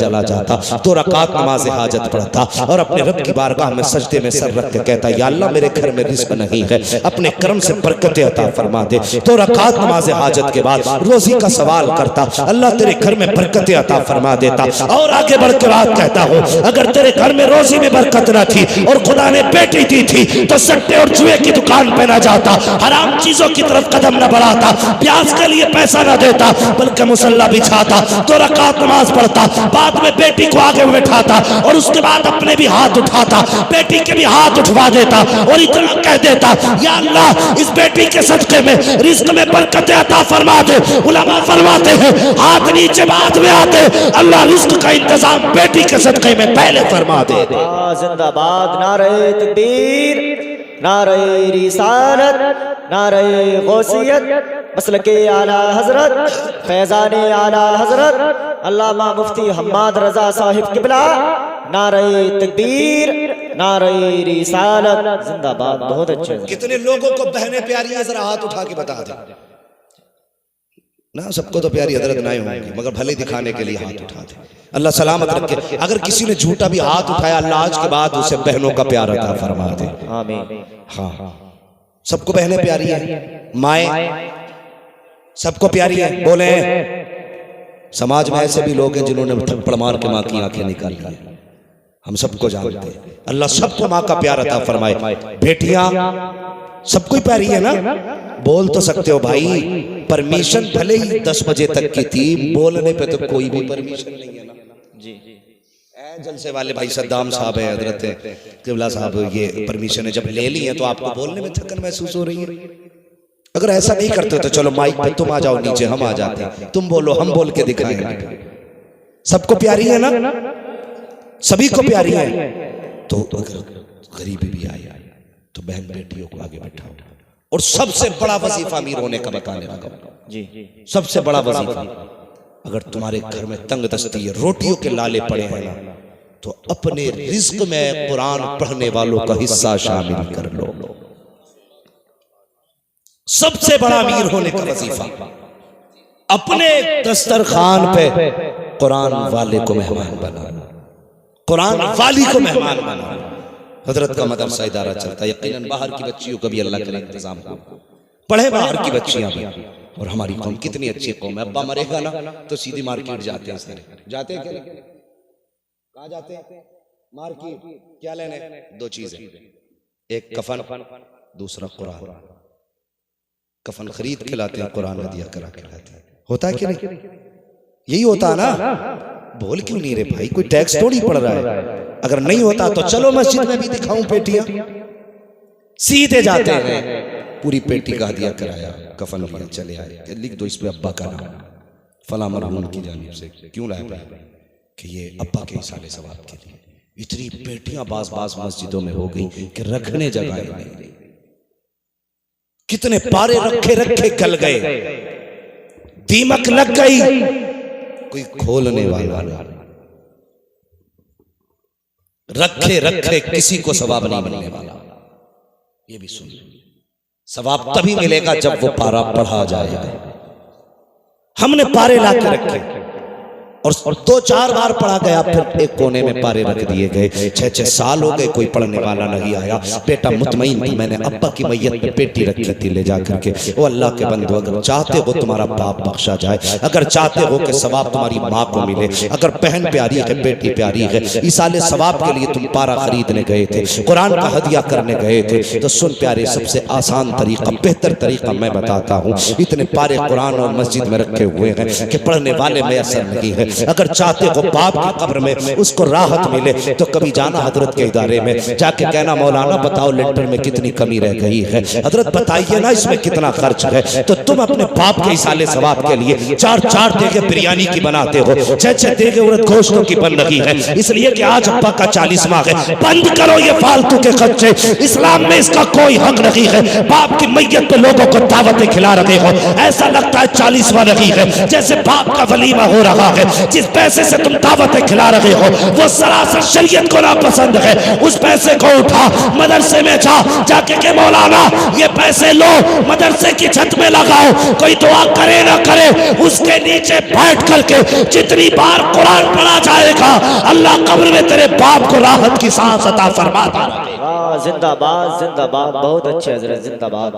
चला जाता, 2 रकात नमाज हाजत पढ़ता और अपने रब की बारगाह में सजदे में सर रख के कहता, या अल्लाह मेरे घर में रिज़्क़ नहीं है, अपने करम से बरकतें अता फरमा दे। 2 रकात नमाज हाजत के बाद रोजी का सवाल करता, अल्लाह तेरे घर में बरकतें अता फरमा देता। और आगे बढ़ के बात कहता हूँ, अगर तेरे घर में रोजी में बरकत न थी और खुदा ने बेटी दी थी तो सट्टे और जुए की दुकान पे न जाता, हराम चीजों की तरफ कदम न बढ़ाता, प्याज के लिए पैसा न देता, बल्कि मुसल्ला बिछाता, 2 रकात नमाज पढ़ता, बाद में बेटी को आगे बैठाता और उसके बाद अपने भी हाथ उठाता, बेटी के भी हाथ उठवा देता और इतना कह देता, या अल्लाह इस बेटी के सदके में रिज़्क़ में बरकत अता फरमा दे। उलमा फरमाते हैं हाथ नीचे बाद में आते, अल्लाह रिज़्क़ का इंतजाम बेटी के सदके में पहले फरमा दे। जिंदाबाद नारे तकबीर, नारे रिसालत, नारे गौसियत, मसलके आला हजरत, फैज़ाने आला हजरत अल्लामा मुफ्ती हम्माद रजा साहिब किबला, नारे तकबीर, नारे रिसालत, जिंदाबाद। बहुत अच्छे। कितने लोगों को बहनें प्यारी है, जरा हाथ उठा के बता दे ना। सबको तो प्यारी हजरत नहीं होंगी, मगर भले दिखाने के लिए हाथ उठा दे। अल्लाह सलामत रखे। अगर किसी ने झूठा भी हाथ उठाया, अल्लाह आज के बाद उसे बहनों का प्यार अता फरमा दे। आमीन। हाँ, सबको बहनें प्यारी है, माए सबको प्यारी है। बोले समाज में ऐसे भी लोग हैं जिन्होंने थप्पड़ मार के माँ की आंखें निकाल ली, हम सबको जानते हैं। अल्लाह सबको माँ का प्यार अता फरमाए। बेटियां सबको ही प्यारी है ना। बोल तो सकते हो भाई, परमिशन भले ही 10 बजे तक की थी, बोलने पे तो कोई भी परमिशन नहीं है ना जी। जलसे वाले भाई सद्दाम साहब है, हजरत किबला साहब, ये परमिशन है जब ले ली है तो आपको बोलने में थकन महसूस हो रही है। अगर ऐसा नहीं करते तो चलो माइक पे तुम आ जाओ नीचे, हम आ जाते हैं, तुम बोलो, हम बोल के दिखाएंगे। सबको प्यारी है ना, सभी को प्यारी है। तो अगर गरीबी भी आई तो बहन बेटियों को आगे बैठाओ। और सबसे बड़ा वजीफा अमीर होने का बताने लगा जी, सबसे बड़ा वजीफा, अगर तुम्हारे घर में तंग दस्ती है, रोटियों के लाले पड़े हैं ना, तो अपने रिज़्क़ में कुरान पढ़ने वालों का हिस्सा शामिल कर लो। सबसे बड़ा अमीर होने का वजीफा, अपने दस्तरखान पे कुरान वाले को मेहमान बनाना, कुरान वाली को मेहमान बनाना। हजरत का मदरसा इदारा चलता है, यकीनन बाहर की बच्चियों का भी अल्लाह के इंतजाम हो, पढ़े बाहर की बच्चियां भी। और हमारी कौम कितनी अच्छी कौम है। अब्बा मरेगा ना तो सीधी मार्केट जाते हैं, जाते हैं क्या, कहाँ जाते हैं? मार्केट। क्या लेने? 2 चीजें, एक कफन, दूसरा कुरान। कफन खरीद के लाते हैं, कुरान हदिया करा के लाते हैं। होता है कि नहीं? यही होता ना। बोल क्यों नहीं रे भाई, कोई टैक्स थोड़ी पड़ रहा है। अगर नहीं होता तो चलो मस्जिद में भी दिखाऊं पेटियां। सीधे जाते हैं, पूरी पेटी का हदिया कराया, कफन लिया, चले आए। लिख दो इस पे अब्बा का नाम, फला मरहूम की जानिब से। क्यों लाए कि ये अब्बा के इसाले सवाब के लिए। इतनी पेटियां बाज मस्जिदों में हो गई कि रखने जगह नहीं। कितने पारे रखे रखे गल गए, दीमक लग गई, कोई खोलने वाला नहीं। रखे रखे किसी को सवाब नहीं मिलने वाला। ये भी सुन, सवाब तभी मिलेगा जब वो पारा पढ़ा जाएगा। हमने पारे ला के रखे और 2-4 बार पढ़ा गया, फिर एक कोने में पारे रख दिए गए। 6-6 साल हो गए, कोई पढ़ने वाला नहीं आया। बेटा मुतमईन थी, मैंने अब्बा की मैयत पे पेटी रखी थी ले जाकर के। वो अल्लाह के बंदो, अगर चाहते हो तुम्हारा पाप बख्शा जाए, अगर चाहते हो कि सवाब तुम्हारी माँ को मिले, अगर बहन प्यारी है, बेटी प्यारी है, इसाले सवाब के लिए तुम पारा खरीदने गए थे, कुरान का हदिया करने गए थे, तो सुन प्यारे, सबसे आसान तरीका, बेहतर तरीका मैं बताता हूँ। इतने पारे कुरान और मस्जिद में रखे हुए हैं कि पढ़ने वाले में असर नहीं है। अगर चाहते हो बाप की कब्र में उसको राहत मिले, तो कभी जाना हजरत के इदारे में, जाके कहना मौलाना बताओ लेंटर में कितनी कमी रह गई है, हजरत बताइए ना इसमें कितना खर्च है। तो तुम अपने बाप के इसाले सवाब के लिए 4-4 देगे बिरयानी की बनाते हो, 6-6 देगे उड़द गोश्तों की बन रही है, इसलिए कि आज अब्बा का 40वां है। बंद करो ये फालतू के खर्चे, इस्लाम में इसका कोई हक नहीं है। बाप की मैयत पे लोगों को दावतें खिला रहे हो, ऐसा लगता है 40वां नहीं है, जैसे बाप का वलीमा हो रहा है। जिस पैसे से तुम दावतें खिला रहे हो वो सरासर शरीयत को नापसंद है। उस पैसे को उठा, मदरसे में जाके के मौलाना ये पैसे लो, मदरसे की छत में लगाओ, कोई दुआ करे ना करे उसके नीचे बैठ करके जितनी बार कुरान पढ़ा जाएगा अल्लाह कब्र में तेरे बाप को राहत की सांस अता फरमाता रहेगा। वाह, जिंदाबाद जिंदाबाद, बहुत अच्छे हजरत, जिंदाबाद।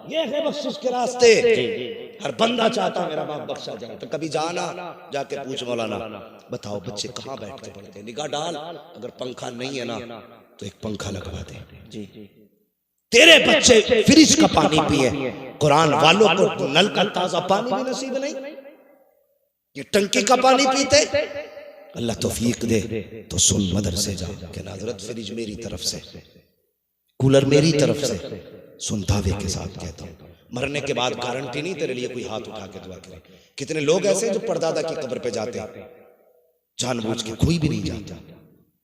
ये है बख्शिश के रास्ते। हर बंदा चाहता है मेरा बाप बख्शा जाए, तो कभी जाना जाके पूछ मौलाना बताओ बच्चे कहाँ बैठ के पढ़ते हैं, निगाह डाल, अगर पंखा नहीं है ना तो एक पंखा लगवा दे। जी, तेरे बच्चे फ्रिज का पानी पिए, कुरान वालों को नल का ताजा पानी भी नसीब नहीं, ये टंकी का पानी पीते। अल्लाह तौफीक दे तो सुन, मदरसे जा के नाज़रत फ्रिज मेरी तरफ से, कूलर मेरी तरफ से, सुन दावे के साथ कहता हूँ, मरने के बाद गारंटी नहीं तेरे लिए कोई हाथ उठा के दुआ करे। कितने लोग ऐसे हैं जो परदादा की कब्र पे जाते हैं जानबूझ के, कोई भी नहीं जाता।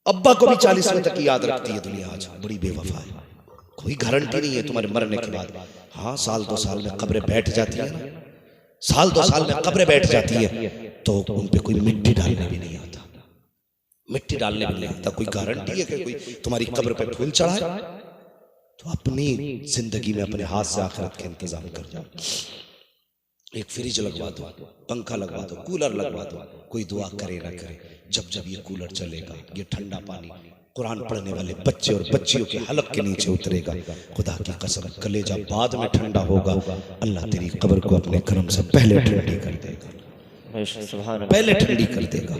अब्बा को भी 40वें तक याद रखती है दुनिया, आज बड़ी बेवफा है। कोई गारंटी नहीं है तुम्हारे मरने के बाद। हाँ, साल 2 साल में कब्रें बैठ जाती है ना, साल 2 साल में कब्रें बैठ जाती है तो उन पे कोई मिट्टी डालने भी नहीं आता, मिट्टी डालने भी नहीं आता। कोई गारंटी है कि कोई तुम्हारी कब्र पे फूल चढ़ाए? तो अपनी जिंदगी में अपने हाथ से आखिरत के इंतजाम कर जाओ। एक फ्रिज लगवा दो, पंखा लगवा दो, कूलर लगवा दो, कोई दुआ करे ना करे, जब जब ये कूलर चलेगा ये ठंडा पानी कुरान पढ़ने वाले बच्चे और बच्चियों के हलक के नीचे उतरेगा। खुदा की कसम, कलेजा बाद में ठंडा होगा, अल्लाह तेरी कब्र को अपने करम से पहले ठंडी कर देगा, पहले ठंडी कर देगा।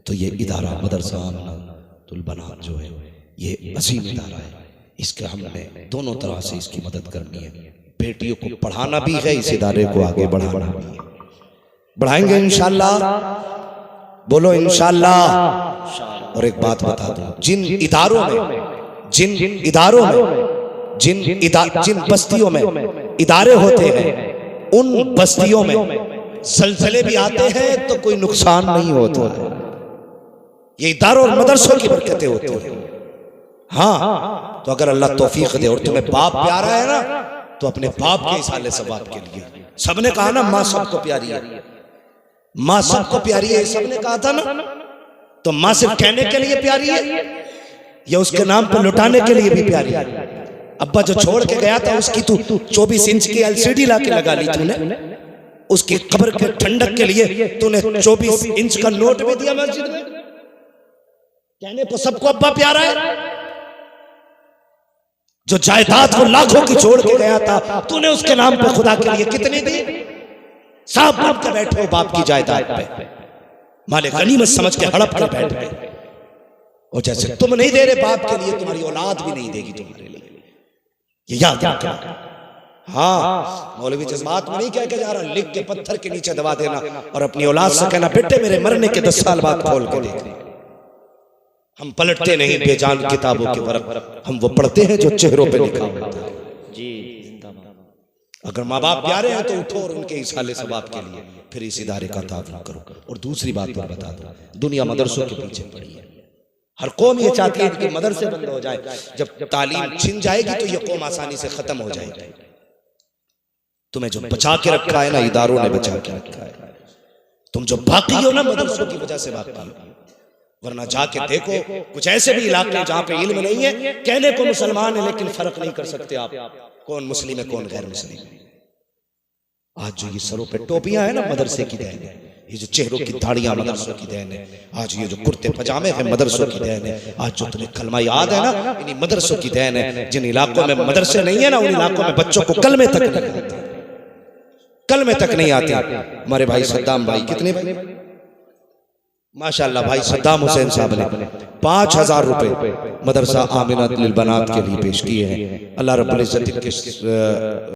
तो ये इदारा मदरसा आमनातुल बनात जो है ये असीम इदारा है, इसके हमने दोनों तरह से इसकी मदद करनी है। बेटियों को पढ़ाना भी है, इस इदारे को आगे बढ़ाना भी है। बढ़ाएंगे इंशाअल्लाह, बोलो इंशाअल्लाह। और एक बात बता दूं, जिन बस्तियों में इदारे होते हैं उन बस्तियों में ज़लज़ले भी आते हैं तो कोई नुकसान नहीं होता है। ये इदारों और मदरसों की बरकतें होती हैं। हाँ, तो अगर अल्लाह तौफीक दे और तुम्हें बाप प्यारा है ना तो अपने बाप के इसाले सवाब के लिए, सबने कहा ना माँ सबको प्यारी है, माँ सबको प्यारी है, सबने कहा था ना, तो माँ सिर्फ कहने के लिए प्यारी है या उसके नाम पर लुटाने के लिए भी प्यारी है? अब्बा जो छोड़ के गया था उसकी तू 24 इंच की LCD ला के लगा ली तूने, उसकी कब्र के ठंडक के लिए तूने 24 इंच का नोट भी दिया मस्जिद में, कहने को सबको अब्बा प्यारा है। जो जायदाद को लाखों की छोड़ के गया था तूने उसके नाम पर खुदा के लिए कितनी दी? साहब बन के बैठे हो बाप की जायदाद पे, माले गनीमत समझ के हड़प कर बैठ गए। और जैसे तुम नहीं दे रहे बाप के लिए, तुम्हारी औलाद भी नहीं देगी तुम्हारे लिए, ये याद रखना। हाँ, मौलवी जज्बात में नहीं कह के जा रहा, लिख के पत्थर के नीचे दबा देना और अपनी औलाद से कहना बेटे मेरे मरने के 10 साल बाद खोल के देख। हम पलटते नहीं बेजान किताबों के वर्क, हम वो पढ़ते हैं जो चेहरों पे लिखा होता है। जी, अगर माँ बाप प्यारे हैं तो उठो और उनके इसाले सवाब के लिए फिर इस इदारे का ताज़ुम करो। और दूसरी बात और बता दो, दुनिया मदरसों के पीछे पड़ी है। हर कौम ये चाहती है कि मदरसे बंद हो जाए, जब तालीम छिन जाएगी तो ये कौम आसानी से खत्म हो जाएगी। तुम्हें जो बचा के रखा है ना, इदारों ने बचा के रखा है। तुम जो बाकी हो ना मदरसों की वजह से बाकी हो, वरना जाके देखो कुछ ऐसे भी इलाके जहां पे इल्म नहीं है, कहने को मुसलमान है लेकिन फर्क नहीं कर सकते आप कौन मुस्लिम है कौन गैर मुस्लिम है। आज जो ये सरों पे टोपियां है ना मदरसे की देन है, ये जो चेहरों की दाढ़ियां मदरसों की देन है, आज ये जो कुर्ते पजामे हैं मदरसों की देन है, आज जो तुम्हें कलमा याद है ना इन्हीं मदरसों की देन है। जिन इलाकों में मदरसे नहीं है ना उन इलाकों में बच्चों को कलमे तक नहीं आते, कलमे तक नहीं आते। हमारे भाई सद्दाम भाई कितने माशाअल्लाह, भाई सद्दाम हुसैन साहब ने 5000 रुपए मदरसा आमिनतुल बनात के लिए पेश किए हैं। अल्लाह रब्बुल इज्जत के